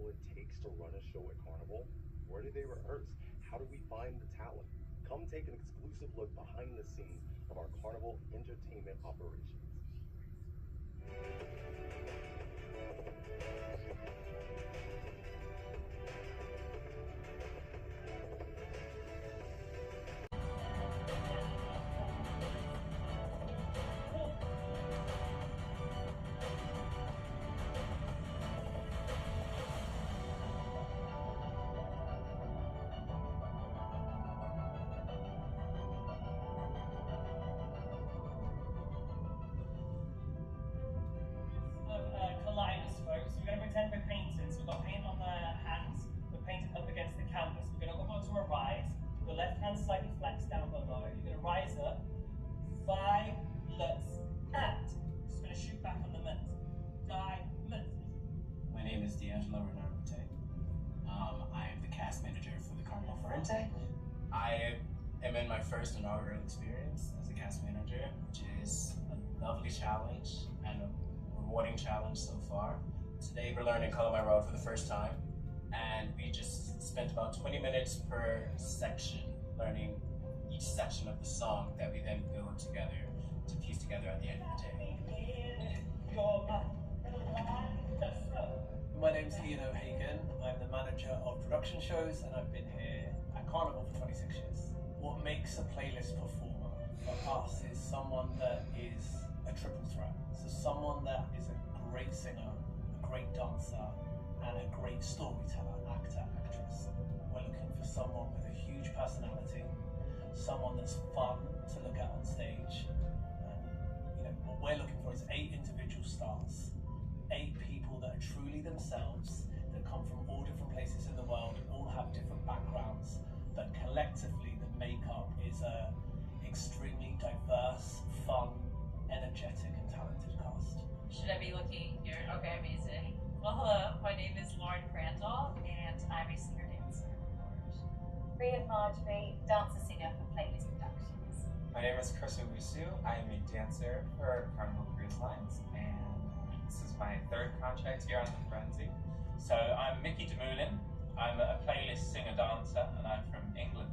all it takes to run a show at Carnival? Where do they rehearse? How do we find the talent? Come take an exclusive look behind the scenes of our Carnival entertainment operations. Kaleidoscope. So we're going to pretend we're painting. So we've got paint on the hands. We're painted up against the canvas. We're going to go to a rise. Your left hand slightly flexed down below. You're going to rise up. Violets. And just going to shoot back on the mint. Diamond. My name is D'Angelo Renarbute. I am the cast manager for the Carnival Ferrante. I am in my first inaugural experience as a cast manager, which is a lovely challenge and a rewarding challenge so far. Today we're learning Color My Road for the first time, and we just spent about 20 minutes per section learning each section of the song that we then build together to piece together at the end of the day. My name's Ian O'Hagan. I'm the manager of production shows, and I've been here at Carnival for 26 years. What makes a playlist performer for us is someone that is a triple threat. So someone that is a great singer, a great dancer, and a great storyteller, actor, actress. We're looking for someone with a huge personality, someone that's fun to look at on stage. What we're looking for is 8 individual stars, 8 people that are truly themselves, that come from all different places in the world, all have different backgrounds, but collectively the makeup is a extremely diverse, fun, energetic and talented cast. Should I be looking here? Okay, amazing. Well, hello, my name is Lauren Crandall and I'm a singer dancer. Rhea Marjorie, dancer singer for Playlist Productions. My name is Chris Owusu. I am a dancer for Carnival Cruise Lines, and this is my 3rd contract here on the Frenzy. So I'm Mickey DeMoulin. I'm a playlist singer-dancer, and I'm from England.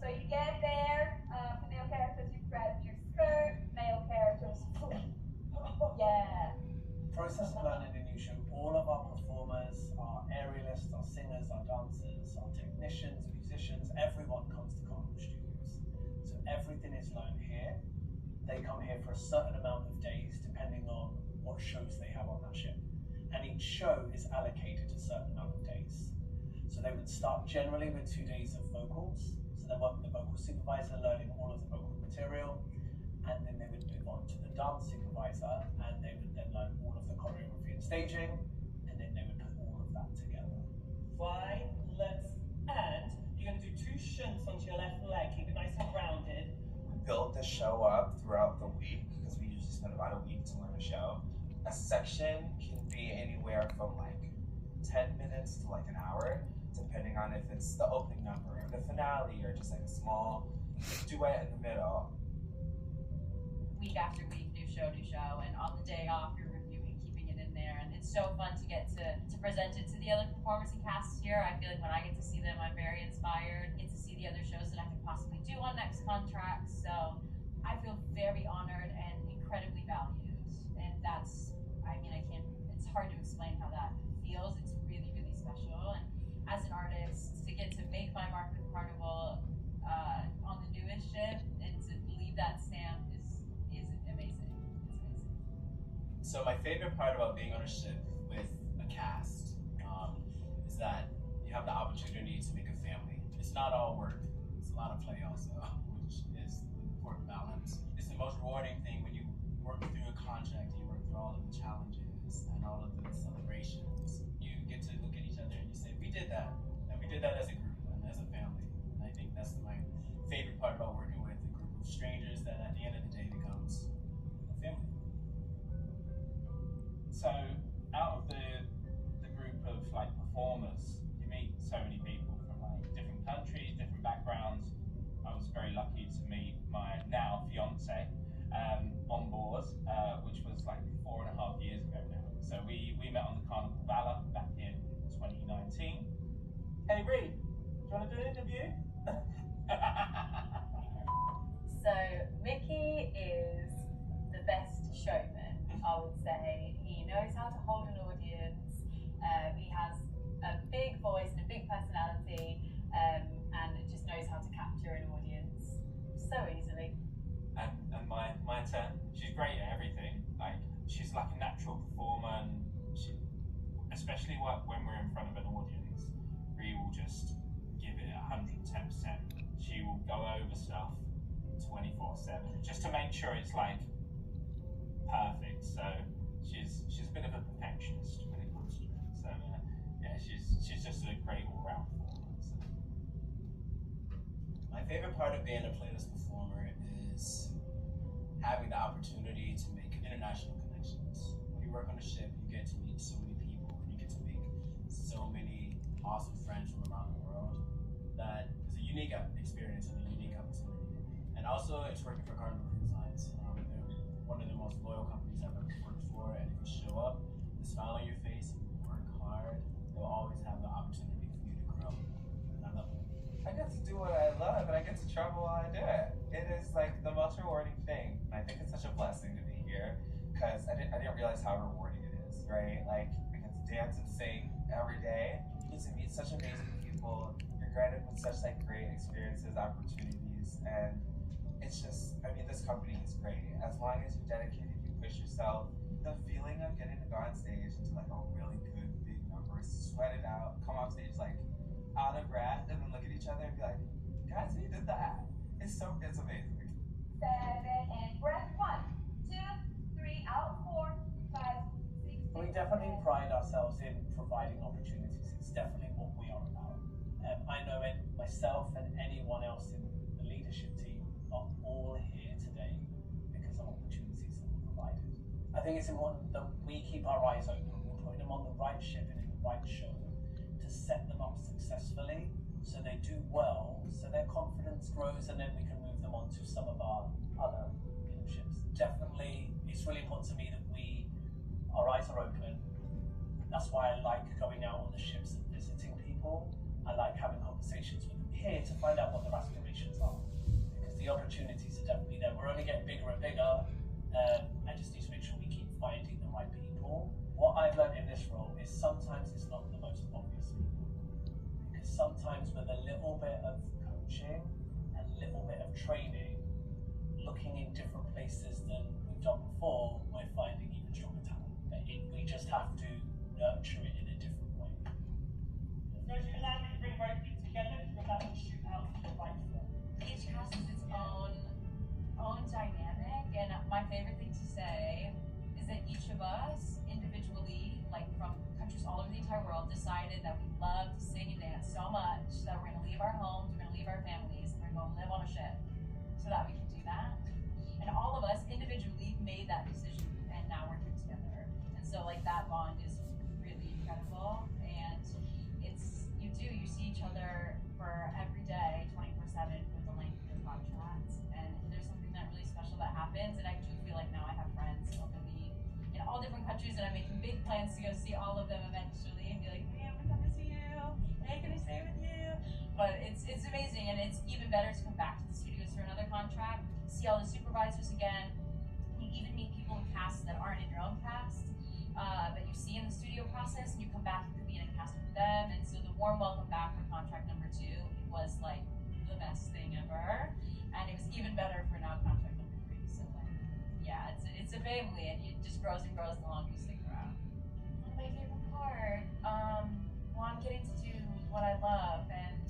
So you get there, female characters, you grab your skirt, male characters, yeah. Process of learning a new show. All of our performers, our aerialists, our singers, our dancers, our technicians, musicians, everyone comes to Carnival Studios. So everything is learned here. They come here for a certain amount of days depending on what shows they have on that ship. And each show is allocated a certain amount of days. So they would start generally with 2 days of vocals. So they work with the vocal supervisor, learning all of the vocal material. And then they would move on to the dance supervisor, and they would then learn all of the choreography and staging, and then they would put all of that together. Violets. And you're going to do 2 shunts onto your left leg. Keep it nice and grounded. We built the show up throughout the week because we usually spend about a week to learn a show. A section can be anywhere from like 10 minutes to like an hour, depending on if it's the opening number or the finale or just like a small duet in the middle. Week after week, new show, and on the day off, you're reviewing, keeping it in there, and it's so fun to get to present it to the other performers and casts here. I feel like when I get to see them, I'm very inspired, get to see the other shows that I could possibly do on next contract, so I feel very honored and incredibly valued, and that's, it's hard to explain how that feels. It's really, really special, and as an artist, to get to make my mark with Carnival on the newest ship, and to leave that stamp is amazing. It's amazing. So my favorite part about being on a ship with a cast is that you have the opportunity to make a family. It's not all work. It's a lot of play also, which is the important balance. It's the most rewarding thing when you work through a contract and you work through all of the challenges and all of the celebrations. You get to look at each other and you say, we did that. And we did that as a group and as a family. And I think that's my favorite part about working with a group of strangers that at the end of the day becomes a family. So out of the group of like performers, you meet so many people from like different countries, different backgrounds. I was very lucky to meet my now fiance on board, which was like 4.5 years ago now. So we met on the Carnival Valor back in 20 especially when we're in front of an audience, Rhea will just give it 110%. She will go over stuff 24/7 just to make sure it's like perfect. So she's a bit of a perfectionist when it comes to it. So yeah, she's just a great all-round performer. So. My favorite part of being a playlist performer is having the opportunity to make international connections. When you work on a ship, you get to meet so many people and you get to make so many awesome friends from around the world. That is a unique experience and a unique opportunity. And also, it's working for Carnival Cruise Lines. They're one of the most loyal companies I've ever worked for, and if you show up with a smile on your face and you work hard, they'll always have the opportunity for you to grow. And I love it. I get to do what I love, and I get to travel while I do it. It is like the most rewarding thing. I think it's such a blessing to be here because I didn't realize how rewarding it is, right? Like I get to dance and sing every day. You get to meet such amazing people. You're granted with such like great experiences, opportunities, and it's just, I mean, this company is great. As long as you're dedicated, you push yourself. The feeling of getting to go on stage and do like a really good big number, sweat it out, come off stage like out of breath, and then look at each other and be like, guys, we did that. It's amazing. 7 and breath. 1, 2, 3, out. 4, 5, 6. We definitely pride ourselves in providing opportunities. It's definitely what we are about. I know myself and anyone else in the leadership team are all here today because of opportunities that were provided. I think it's important that we keep our eyes open. We're putting them on the right ship and in the right show to set them up successfully so they do well, so their confidence grows, and then we can move them on to some of our other ships. Definitely, it's really important to me that our eyes are open. That's why I like going out on the ships and visiting people. I like having conversations with them here to find out what their aspirations are, because the opportunities are definitely there. We're only getting bigger and bigger. I just need to make sure we keep finding the right people. What I've learned in this role is sometimes it's not the most obvious people, because sometimes with a little bit of coaching and a little bit of training, looking in different places than we've done before, we're finding even stronger talent. We just have to nurture it in a different way. So if you allow me to bring both feet together, you're about to shoot out to the right foot. Each cast is its own dynamic, and my favorite thing to say is that each of us individually, like from countries all over the entire world, decided that we love to sing and dance so much that we're going to leave our homes, we're going to leave our families, and we're going to live on a ship so that we can do that. And all of us individually made that decision, and now we're here together. And so like that bond is really incredible, and you see each other for every day 24/7 with the length of your contracts, and there's something that really special that happens. And I do feel like now I have friends in all different countries, and I'm making big plans to go see all of them eventually and be like, hey, I'm gonna come to see you, hey, can I stay with you? But it's amazing, and it's even better to come back to the studios for another contract, see all the supervisors again. You even meet people in casts that aren't in your own cast, that you see in the studio process, and you come back, you could be in a cast with them. And so the warm welcome back for contract number 2 was like the best thing ever, and it was even better for now contract number 3. So like, yeah, it's a family, and it just grows and grows the longer you stick around. My favorite part, well, I'm getting to do what I love, and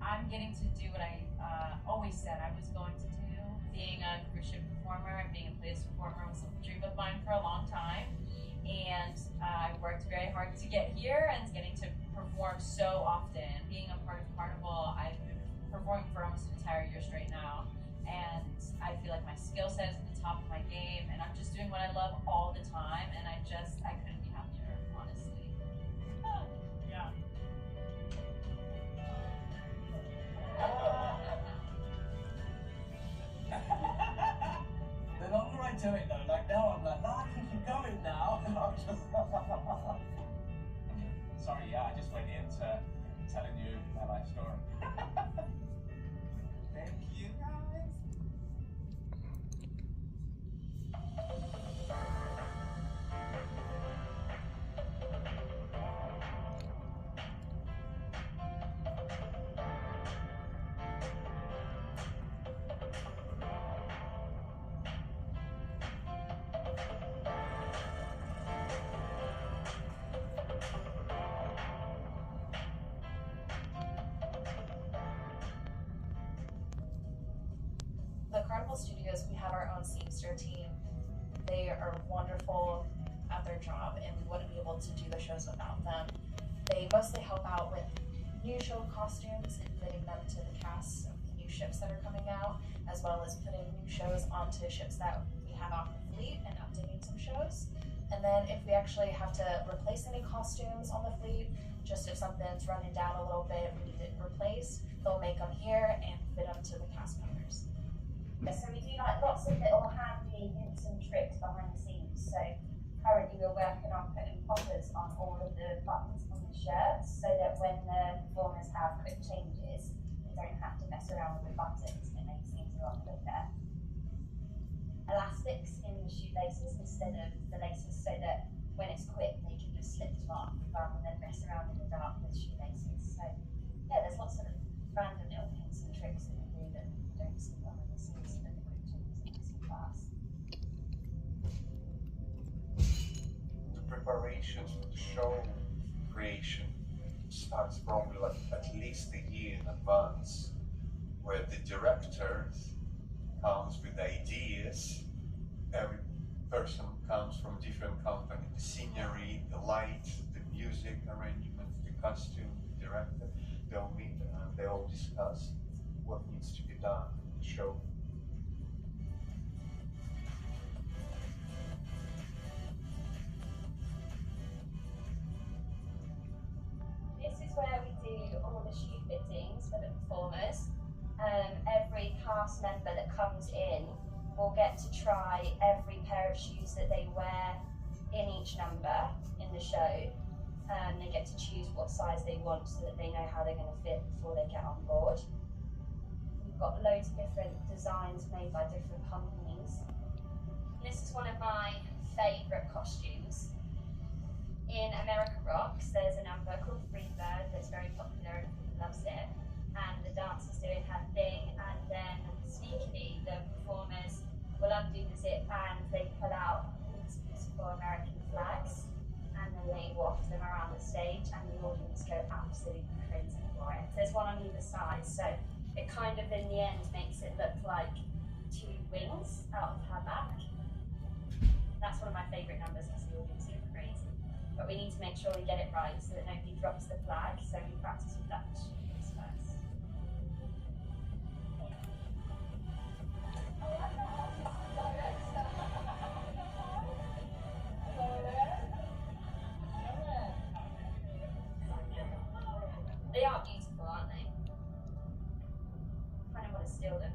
I'm getting to do what I always said I was going to do. Being a cruise ship performer and being a playlist performer was a dream of mine for a long time. And I worked very hard to get here and getting to perform so often. Being a part of Carnival, I've been performing for almost an entire year straight now. And I feel like my skill set is at the top of my game, and I'm just doing what I love all the time. And I couldn't be happier, honestly. Yeah. The longer I do it though, like now I'm like, no, I can keep going now. And I'm just Sorry, yeah, I just went into telling you my life story. Thank you, guys. Carnival Studios, we have our own seamster team. They are wonderful at their job, and we wouldn't be able to do the shows without them. They mostly help out with new show costumes and fitting them to the cast of the new ships that are coming out, as well as putting new shows onto ships that we have off the fleet and updating some shows. And then if we actually have to replace any costumes on the fleet, just if something's running down a little bit, we need it replaced, they'll make them here and fit them to the cast members. So we do like lots of little handy hints and tricks behind the scenes. So currently we're working on putting poppers on all of the buttons on the shirts so that when the performers have quick changes, they don't have to mess around with the buttons and it makes things a lot quicker. Elastics in the shoelaces instead of the laces so that when it's quick they can just slip them off rather than mess around in the dark with shoelaces. So yeah, there's lots of random little hints and tricks that we do that you don't see behind the scenes so that the quick changes makes it fast. The preparations for the show creation starts probably like at least a year in advance, where the director comes with ideas. Every person comes from a different company. The scenery, the light, the music arrangement, the costume, the director, they all meet and they all discuss what needs to be done in the show. This is where we do all the shoe fittings for the performers. Every cast member that comes in will get to try every pair of shoes that they wear in each number in the show. They get to choose what size they want so that they know how they're going to fit before they get on board. We've got loads of different designs made by different companies. This is one of my favourite costumes. In America Rocks, there's a number called Freebird that's very popular and everybody loves it. And the dancer's doing her thing, and then sneakily the performers will undo the zip and they pull out these beautiful American flags, and then they waft them around the stage, and the audience go absolutely crazy for it. There's one on either side, so it kind of in the end makes it look like two wings out of her back. That's one of my favourite numbers because the audience go crazy. But we need to make sure we get it right so that nobody drops the flag, so we practice with that first. They are beautiful, aren't they? I kind of want to steal them.